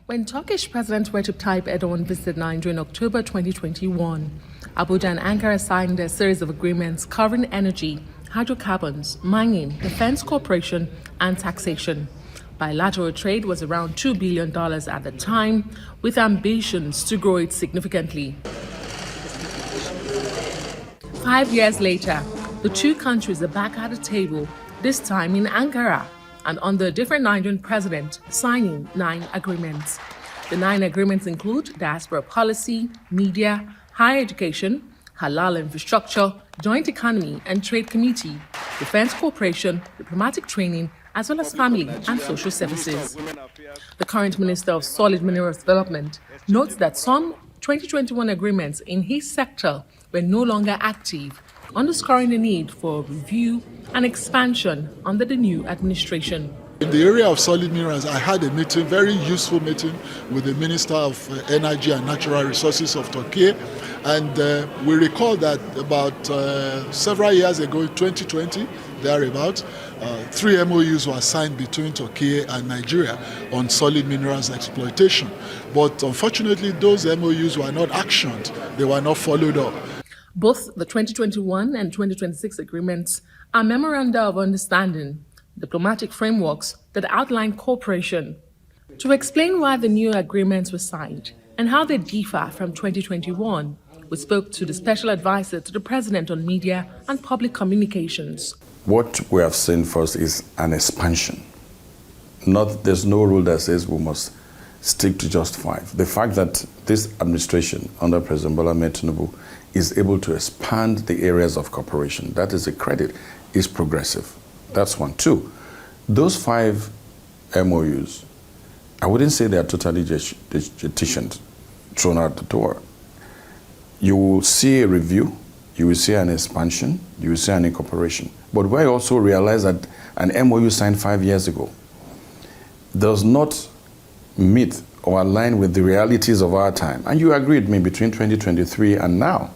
When Turkish President Recep Tayyip Erdogan visited Nigeria in October 2021, Abuja and Ankara signed a series of agreements covering energy, hydrocarbons, mining, defense cooperation, and taxation. Bilateral trade was around $2 billion at the time, with ambitions to grow it significantly. 5 years later, the two countries are back at the table, this time in Ankara, and under a different Nigerian president, signing 9 agreements. The 9 agreements include diaspora policy, media, higher education, halal infrastructure, joint economy and trade committee, defense cooperation, diplomatic training, as well as family and social services. The current Minister of Solid Minerals Development notes that some 2021 agreements in his sector were no longer active, underscoring the need for review and expansion under the new administration. In the area of solid minerals, I had a meeting, very useful meeting, with the Minister of Energy and Natural Resources of Turkey. And we recall that about several years ago, in 2020, thereabout, 3 MOUs were signed between Turkey and Nigeria on solid minerals exploitation. But unfortunately, those MOUs were not actioned. They were not followed up. Both the 2021 and 2026 agreements are memoranda of understanding, diplomatic frameworks that outline cooperation. To explain why the new agreements were signed and how they differ from 2021, we spoke to the special advisor to the president on media and public communications. What we have seen first is an expansion. There's no rule that says we must stick to just 5. The fact that this administration under President Bola Ahmed Tinubu is able to expand the areas of cooperation, that is a credit, is progressive. That's 1. 2, those 5 MOUs, I wouldn't say they are totally deficient, thrown out the door. You will see a review, you will see an expansion, you will see an incorporation. But we also realize that an MOU signed 5 years ago does not meet or align with the realities of our time. And you agree with me, between 2023 and now,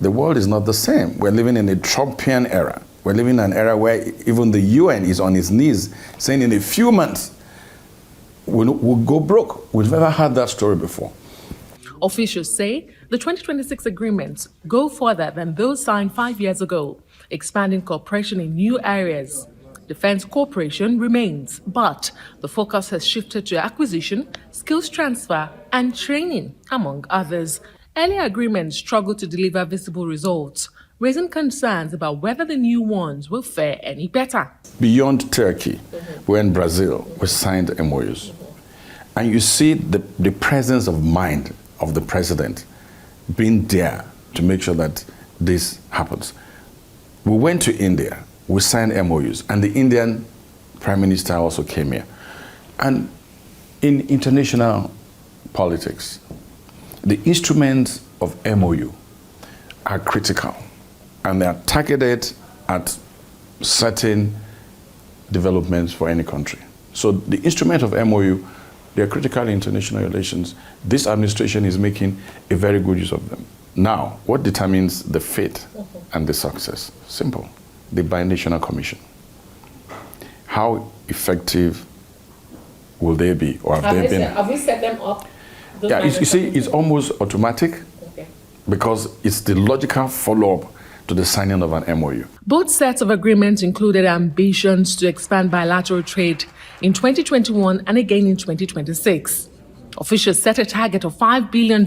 the world is not the same. We're living in a Trumpian era. We're living in an era where even the UN is on its knees saying in a few months we'll go broke. We've never had that story before. Officials say the 2026 agreements go further than those signed 5 years ago, expanding cooperation in new areas. Defense cooperation remains, but the focus has shifted to acquisition, skills transfer, and training, among others. Earlier agreements struggled to deliver visible results, raising concerns about whether the new ones will fare any better. Beyond Turkey, we're in Brazil, we signed MOUs. And you see the presence of mind of the president being there to make sure that this happens. We went to India, we signed MOUs, and the Indian Prime Minister also came here. And in international politics, the instruments of MOU are critical, and they are targeted at certain developments for any country. So the instrument of MOU, they are critical in international relations. This administration is making a very good use of them. Now, what determines the fate and the success? Simple. The Binational Commission. How effective will they be, or have they been? Have we set them up? Yeah, you see, it's almost automatic, because it's the logical follow-up to the signing of an MOU. Both sets of agreements included ambitions to expand bilateral trade in 2021 and again in 2026. Officials set a target of $5 billion.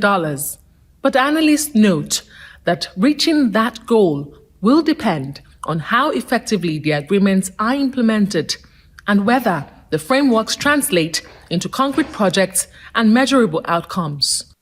But analysts note that reaching that goal will depend on how effectively the agreements are implemented and whether the frameworks translate into concrete projects and measurable outcomes.